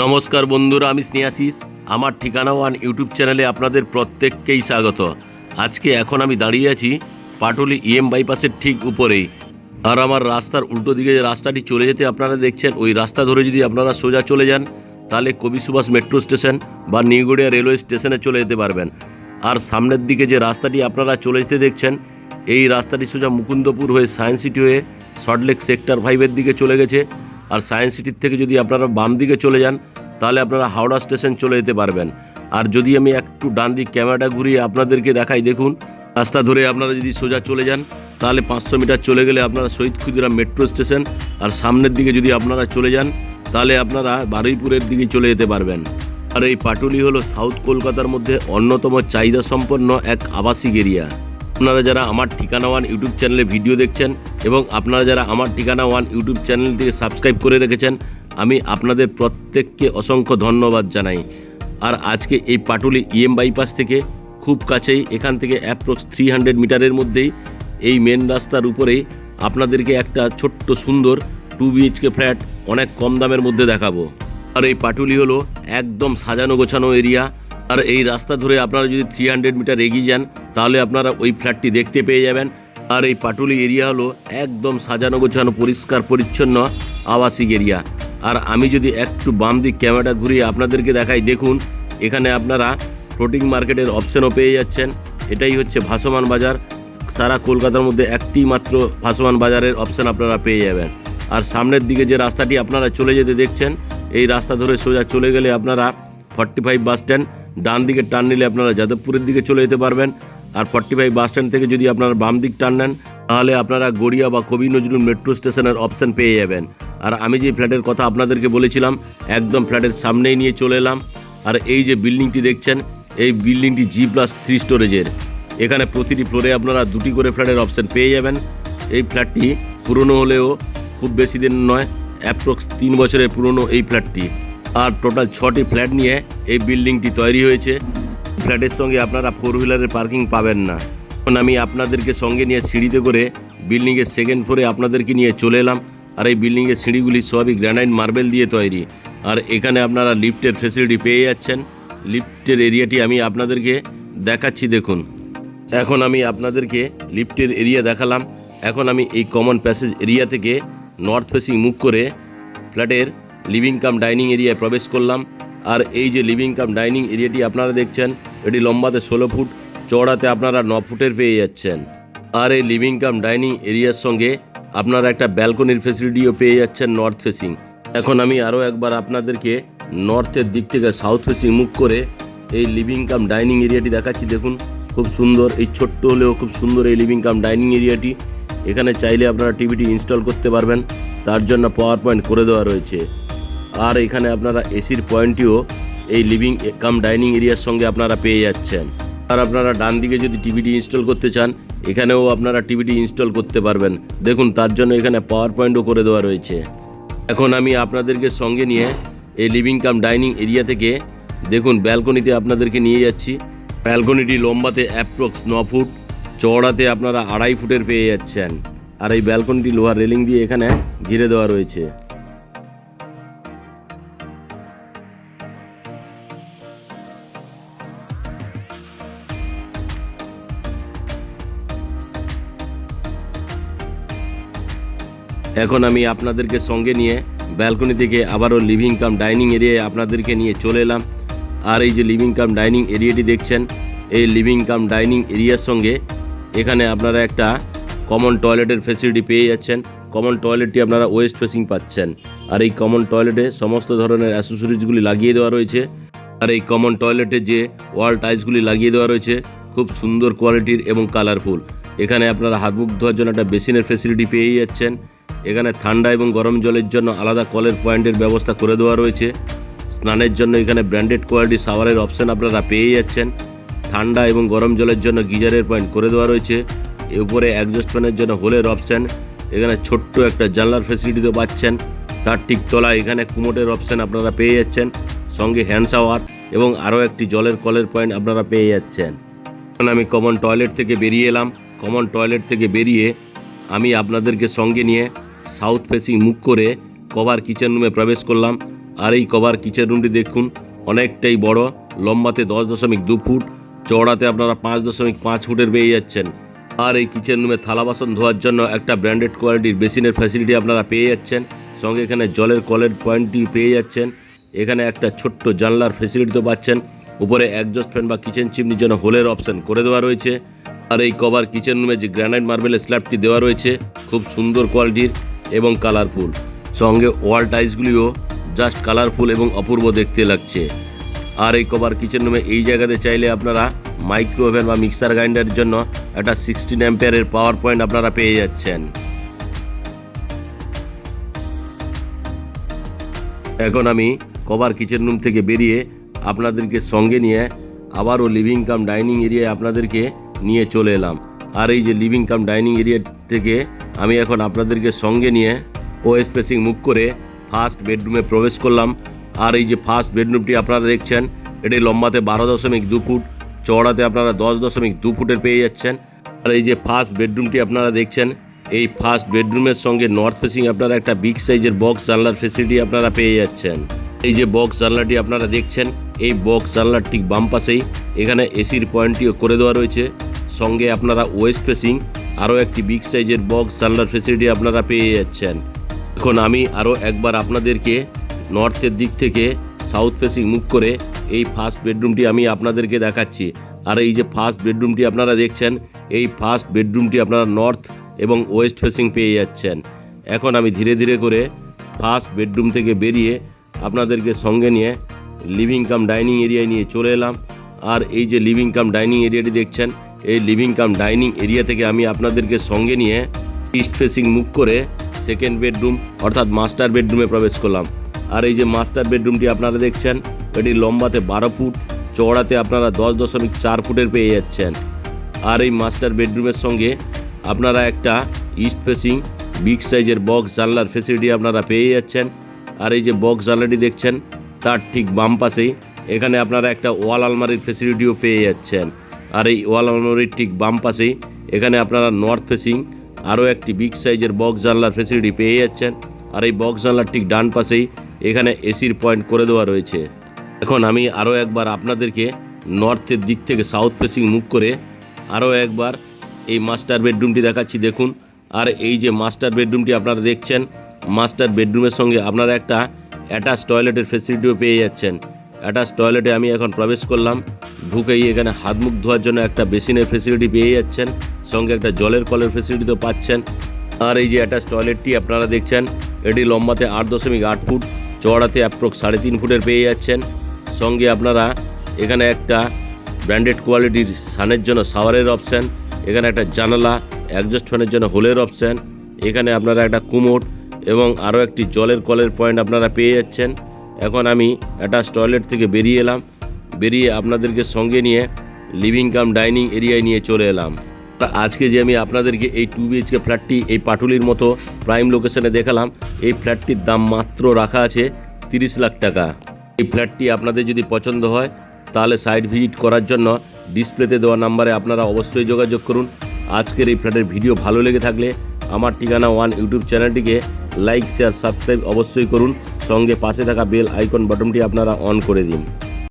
নমস্কার বন্ধুরা, আমি স্নেহাশিস। আমার ঠিকানা ওয়ান ইউটিউব চ্যানেলে আপনাদের প্রত্যেককেই স্বাগত। এখন আমি দাঁড়িয়ে আছি পাটুলি বাইপাসের ঠিক উপরেই। আর আমার রাস্তার উল্টো দিকে যে রাস্তাটি চলে যেতে আপনারা দেখছেন, ওই রাস্তা ধরে যদি আপনারা সোজা চলে যান তাহলে কবি সুভাষ মেট্রো স্টেশন বা নিউগড়িয়া রেলওয়ে স্টেশনে চলে যেতে পারবেন। আর সামনের দিকে যে রাস্তাটি আপনারা চলে যেতে দেখছেন, এই রাস্তাটি সোজা মুকুন্দপুর হয়ে সায়েন্স সিটি হয়ে সল্টলেক সেক্টর 5-এর দিকে চলে গেছে। আর সায়েন্স সিটির থেকে যদি আপনারা বাম দিকে চলে যান তাহলে আপনারা হাওড়া স্টেশন চলে যেতে পারবেন। আর যদি আমি একটু ডান দিক ক্যামেরাটা ঘুরিয়ে আপনাদেরকে দেখাই, দেখুন রাস্তা ধরে আপনারা যদি সোজা চলে যান তাহলে 500 মিটার চলে গেলে আপনারা শহীদ ক্ষুদিরাম মেট্রো স্টেশন। আর সামনের দিকে যদি আপনারা চলে যান তাহলে আপনারা বারুইপুরের দিকে চলে যেতে পারবেন। আর এই পাটুলি হলো সাউথ কলকাতার মধ্যে অন্যতম চাহিদা সম্পন্ন এক আবাসিক এরিয়া। আপনারা যারা আমার ঠিকানা ওয়ান ইউটিউব চ্যানেলে ভিডিও দেখছেন এবং আপনারা যারা আমার ঠিকানা ওয়ান ইউটিউব চ্যানেলটিকে সাবস্ক্রাইব করে রেখেছেন, আমি আপনাদের প্রত্যেককে অসংখ্য ধন্যবাদ জানাই। আর আজকে এই পাটুলি বাইপাস থেকে খুব কাছেই, এখান থেকে অ্যাপ্রক্স 300 মিটারের মধ্যেই এই মেন রাস্তার উপরেই আপনাদেরকে একটা ছোট্ট সুন্দর 2 BHK ফ্ল্যাট অনেক কম দামের মধ্যে দেখাবো। আর এই পাটুলি হলো একদম সাজানো গোছানো এরিয়া। আর এই রাস্তা ধরে আপনারা যদি 300 মিটার এগিয়ে যান তাহলে আপনারা ওই ফ্ল্যাটটি দেখতে পেয়ে যাবেন। আর এই পাটুলি এরিয়া হলো একদম সাজানো গোছানো পরিষ্কার পরিচ্ছন্ন আবাসিক এরিয়া। আর আমি যদি একটু বাম দিক ক্যামেরাটা ঘুরিয়ে আপনাদেরকে দেখাই, দেখুন এখানে আপনারা ফ্লোটিং মার্কেটের অপশানও পেয়ে যাচ্ছেন। এটাই হচ্ছে ভাসমান বাজার। সারা কলকাতার মধ্যে একটি মাত্র ভাসমান বাজারের অপশান আপনারা পেয়ে যাবেন। আর সামনের দিকে যে রাস্তাটি আপনারা চলে যেতে দেখছেন, এই রাস্তা ধরে সোজা চলে গেলে আপনারা 45 বাস স্ট্যান্ড, ডান দিকে টার্ন নিলে আপনারা যাদবপুরের দিকে চলে যেতে পারবেন। আর 45 বাস স্ট্যান্ড থেকে যদি আপনারা বাম দিক টার্ন নেন তাহলে আপনারা গড়িয়া বা কবি নজরুল মেট্রো স্টেশনের অপশান পেয়ে যাবেন। আর আমি যে ফ্ল্যাটের কথা আপনাদেরকে বলেছিলাম, একদম ফ্ল্যাটের সামনেই নিয়ে চলে এলাম। আর এই যে বিল্ডিংটি দেখছেন, এই বিল্ডিংটি G+3 স্টোরেজের। এখানে প্রতিটি ফ্লোরে আপনারা 2টি করে ফ্ল্যাটের অপশান পেয়ে যাবেন। এই ফ্ল্যাটটি পুরনো হলেও খুব বেশি দিন নয়, অ্যাপ্রক্স 3 বছরের পুরনো এই ফ্ল্যাটটি। আর টোটাল 6টি ফ্ল্যাট নিয়ে এই বিল্ডিংটি তৈরি হয়েছে। ফ্ল্যাটের সঙ্গে আপনারা 4 হুইলারের পার্কিং পাবেন না। এখন আমি আপনাদেরকে সঙ্গে নিয়ে সিঁড়িতে করে বিল্ডিংয়ের 2nd ফ্লোরে আপনাদেরকে নিয়ে চলে এলাম। আর এই বিল্ডিংয়ের সিঁড়িগুলি সবই গ্রানাইট মার্বেল দিয়ে তৈরি। আর এখানে আপনারা লিফটের ফেসিলিটি পেয়ে যাচ্ছেন। লিফটের এরিয়াটি আমি আপনাদেরকে দেখাচ্ছি, দেখুন। এখন আমি আপনাদেরকে লিফটের এরিয়া দেখালাম। এখন আমি এই কমন প্যাসেজ এরিয়া থেকে নর্থ ফেসিং মুখ করে ফ্ল্যাটের লিভিং কাম ডাইনিং এরিয়ায় প্রবেশ করলাম। আর এই যে লিভিং কাম ডাইনিং এরিয়াটি আপনারা দেখছেন, এটি লম্বাতে 16 ফুট, চওড়াতে আপনারা 9 ফুটের পেয়ে যাচ্ছেন। আর এই লিভিং কাম ডাইনিং এরিয়ার সঙ্গে আপনারা একটা ব্যালকনির ফেসিলিটিও পেয়ে যাচ্ছেন নর্থ ফেসিং। এখন আমি আরও একবার আপনাদেরকে নর্থের দিক থেকে সাউথ ফেসিং মুখ করে এই লিভিং কাম ডাইনিং এরিয়াটি দেখাচ্ছি, দেখুন খুব সুন্দর। এই ছোট্ট হলেও খুব সুন্দর এই লিভিং কাম ডাইনিং এরিয়াটি। এখানে চাইলে আপনারা টিভিটি ইনস্টল করতে পারবেন, তার জন্য পাওয়ার পয়েন্ট করে দেওয়া রয়েছে। আর এখানে আপনারা এসির পয়েন্টটিও এই লিভিং কাম ডাইনিং এরিয়ার সঙ্গে আপনারা পেয়ে যাচ্ছেন। আর আপনারা ডান দিকে যদি টিভিটি ইনস্টল করতে চান, এখানেও আপনারা টিভিটি ইনস্টল করতে পারবেন, দেখুন তার জন্য এখানে পাওয়ার পয়েন্টও করে দেওয়া রয়েছে। এখন আমি আপনাদেরকে সঙ্গে নিয়ে এই লিভিং কাম ডাইনিং এরিয়া থেকে দেখুন ব্যালকনিতে আপনাদেরকে নিয়ে যাচ্ছি। ব্যালকনিটি লম্বাতে অ্যাপ্রক্স 9 ফুট, চওড়াতে আপনারা 2.5 ফুটের পেয়ে যাচ্ছেন। আর এই ব্যালকনিটি লোহার রেলিং দিয়ে এখানে ঘিরে দেওয়া রয়েছে। এখন আমি আপনাদেরকে সঙ্গে নিয়ে ব্যালকনি থেকে আবারও লিভিং কাম ডাইনিং এরিয়ায় আপনাদেরকে নিয়ে চলে এলাম। আর এই যে লিভিং কাম ডাইনিং এরিয়াটি দেখছেন, এই লিভিং কাম ডাইনিং এরিয়ার সঙ্গে এখানে আপনারা একটা কমন টয়লেটের ফেসিলিটি পেয়ে যাচ্ছেন। কমন টয়লেটটি আপনারা ওয়েস্ট ফেসিং পাচ্ছেন। আর এই কমন টয়লেটে সমস্ত ধরনের অ্যাসেসরিজগুলি লাগিয়ে দেওয়া রয়েছে। আর এই কমন টয়লেটে যে ওয়াল টাইলসগুলি লাগিয়ে দেওয়া রয়েছে খুব সুন্দর কোয়ালিটির এবং কালারফুল। এখানে আপনারা হাত মুখ ধোয়ার জন্য একটা বেসিনের ফেসিলিটি পেয়ে যাচ্ছেন। এখানে ঠান্ডা এবং গরম জলের জন্য আলাদা কলের পয়েন্টের ব্যবস্থা করে দেওয়া রয়েছে। স্নানের জন্য এখানে ব্র্যান্ডেড কোয়ালিটি শাওয়ারের অপশান আপনারা পেয়ে যাচ্ছেন। ঠান্ডা এবং গরম জলের জন্য গিজারের পয়েন্ট করে দেওয়া রয়েছে। এর উপরে অ্যাডজাস্ট ফ্যানের জন্য হোলের অপশান। এখানে ছোট্ট একটা জানলার ফেসিলিটিও পাচ্ছেন। তার ঠিক তলায় এখানে কুমোটের অপশান আপনারা পেয়ে যাচ্ছেন, সঙ্গে হ্যান্ড শাওয়ার এবং আরও একটি জলের কলের পয়েন্ট আপনারা পেয়ে যাচ্ছেন। এখন আমি কমন টয়লেট থেকে বেরিয়ে এলাম। কমন টয়লেট থেকে বেরিয়ে আমি আপনাদেরকে সঙ্গে নিয়ে সাউথ ফেসিং মুখ করে কভার কিচেন রুমে প্রবেশ করলাম। আর এই কভার কিচেন রুমটি দেখুন অনেকটাই বড়, লম্বাতে 10.2 ফুট, চওড়াতে আপনারা 5.5 ফুটের পেয়ে যাচ্ছেন। আর এই কিচেন রুমে থালা বাসন ধোয়ার জন্য একটা ব্র্যান্ডেড কোয়ালিটির বেসিনের ফ্যাসিলিটি আপনারা পেয়ে যাচ্ছেন, সঙ্গে এখানে জলের কলের পয়েন্টটি পেয়ে যাচ্ছেন। এখানে একটা ছোট্ট জানলার ফ্যাসিলিটি তো পাচ্ছেন। উপরে একজস্ট ফ্যান বা কিচেন চিমনির জন্য হোলের অপশন করে দেওয়া রয়েছে। আর এই কভার কিচেন রুমে যে গ্রানাইট মার্বেলের স্ল্যাবটি দেওয়া রয়েছে খুব সুন্দর কোয়ালিটির এবং কালারফুল, সঙ্গে ওয়াল টাইলসগুলিও জাস্ট কালারফুল এবং অপূর্ব দেখতে লাগছে। আর এই কভার কিচেন রুমে এই জায়গাতে চাইলে আপনারা মাইক্রো ওভেন বা মিক্সার গ্রাইন্ডারের জন্য একটা 16 অ্যাম্পিয়ারের পাওয়ার পয়েন্ট আপনারা পেয়ে যাচ্ছেন। এখন আমি কভার কিচেন রুম থেকে বেরিয়ে আপনাদেরকে সঙ্গে নিয়ে আবারও লিভিং কাম ডাইনিং এরিয়ায় আপনাদেরকে নিয়ে চলে এলাম। আর এই যে লিভিং কাম ডাইনিং এরিয়া থেকে আমি এখন আপনাদেরকে সঙ্গে নিয়ে ওয়েস্ট ফেসিং মুখ করে ফার্স্ট বেডরুমে প্রবেশ করলাম। আর এই যে ফার্স্ট বেডরুমটি আপনারা দেখছেন, এটি লম্বাতে 12.2 ফুট, চওড়াতে আপনারা 10.2 ফুটের পেয়ে যাচ্ছেন। আর এই যে ফার্স্ট বেডরুমটি আপনারা দেখছেন, এই ফার্স্ট বেডরুমের সঙ্গে নর্থ ফেসিং আপনারা একটা বিগ সাইজের বক্স জানলার ফেসিলিটি আপনারা পেয়ে যাচ্ছেন। এই যে বক্স জানলাটি আপনারা দেখছেন, এই বক্স জানলার ঠিক বাম পাশেই এখানে এসির পয়েন্টটিও করে দেওয়া রয়েছে, সঙ্গে আপনারা ওয়েস্ট ফেসিং আরও একটি বিগ সাইজের বক্স জানলার ফেসিলিটি আপনারা পেয়ে যাচ্ছেন। এখন আমি আরও একবার আপনাদেরকে নর্থের দিক থেকে সাউথ ফেসিং মুখ করে এই ফার্স্ট বেডরুমটি আমি আপনাদেরকে দেখাচ্ছি। আর এই যে ফার্স্ট বেডরুমটি আপনারা দেখছেন, এই ফার্স্ট বেডরুমটি আপনারা নর্থ এবং ওয়েস্ট ফেসিং পেয়ে যাচ্ছেন। এখন আমি ধীরে ধীরে করে ফার্স্ট বেডরুম থেকে বেরিয়ে আপনাদেরকে সঙ্গে নিয়ে লিভিং কাম ডাইনিং এরিয়ায় নিয়ে চলে এলাম। আর এই যে লিভিং কাম ডাইনিং এরিয়াটি দেখছেন, এই লিভিং কাম ডাইনিং এরিয়া থেকে আমি আপনাদেরকে সঙ্গে নিয়ে ইস্ট ফেসিং মুখ করে সেকেন্ড বেডরুম অর্থাৎ মাস্টার বেডরুমে প্রবেশ করলাম। আর এই যে মাস্টার বেডরুমটি আপনারা দেখছেন, এটি লম্বাতে 12 ফুট, চওড়াতে আপনারা 10.4 ফুটের পেয়ে যাচ্ছেন। আর এই মাস্টার বেডরুমের সঙ্গে আপনারা একটা ইস্ট ফেসিং বিগ সাইজের বক্স জানলার ফেসিলিটি আপনারা পেয়ে যাচ্ছেন। আর এই যে বক্স জানলাটি দেখছেন, তার ঠিক বাম পাশেই এখানে আপনারা একটা ওয়াল আলমারির ফেসিলিটিও পেয়ে যাচ্ছেন। আর এই ওয়াল আলমারির ঠিক বাম পাশেই এখানে আপনারা নর্থ ফেসিং আরও একটি বিগ সাইজের বক্স জানলার ফেসিলিটি পেয়ে যাচ্ছেন। আর এই বক্স জানলার ঠিক ডান পাশেই এখানে এসির পয়েন্ট করে দেওয়া রয়েছে। এখন আমি আরও একবার আপনাদেরকে নর্থের দিক থেকে সাউথ ফেসিং মুখ করে আরও একবার এই মাস্টার বেডরুমটি দেখাচ্ছি, দেখুন। আর এই যে মাস্টার বেডরুমটি আপনারা দেখছেন, মাস্টার বেডরুমের সঙ্গে আপনারা একটা অ্যাটাচ টয়লেটের ফেসিলিটিও পেয়ে যাচ্ছেন। অ্যাটাচ টয়লেটে আমি এখন প্রবেশ করলাম, ঢুকেই এখানে হাত মুখ ধোয়ার জন্য একটা বেসিনের ফেসিলিটি পেয়ে যাচ্ছেন, সঙ্গে একটা জলের কলের ফেসিলিটি তো পাচ্ছেন। আর এই যে অ্যাটাচ টয়লেটটি আপনারা দেখছেন, এটি লম্বাতে 8.8 ফুট, চওড়াতে অ্যাপ্রক্স 3.5 ফুটের পেয়ে যাচ্ছেন। সঙ্গে আপনারা এখানে একটা ব্র্যান্ডেড কোয়ালিটির সানের জন্য শাওয়ারের অপশান, এখানে একটা জানালা, একজস্ট ফ্যানের জন্য হোলের অপশান, এখানে আপনারা একটা কুমোড এবং আরও একটি জলের কলের পয়েন্ট আপনারা পেয়ে যাচ্ছেন। এখন আমি অ্যাটাচ টয়লেট থেকে বেরিয়ে এলাম, বেরিয়ে আপনাদেরকে সঙ্গে নিয়ে লিভিং কাম ডাইনিং এরিয়ায় নিয়ে চলে এলাম। আজকে যে আমি আপনাদেরকে এই 2 BHK ফ্ল্যাটটি এই পাটুলির মতো প্রাইম লোকেশনে দেখালাম, এই ফ্ল্যাটটির দাম মাত্র রাখা আছে 30 লাখ টাকা। এই ফ্ল্যাটটি আপনাদের যদি পছন্দ হয় তাহলে সাইট ভিজিট করার জন্য ডিসপ্লেতে দেওয়া নাম্বারে আপনারা অবশ্যই যোগাযোগ করুন। আজকের এই ফ্ল্যাটের ভিডিও ভালো লেগে থাকলে আমার ঠিকানা ওয়ান ইউটিউব চ্যানেলটিকে লাইক শেয়ার সাবস্ক্রাইব অবশ্যই করুন, সঙ্গে পাশে থাকা বেল আইকন বাটনটি আপনারা অন করে দিন।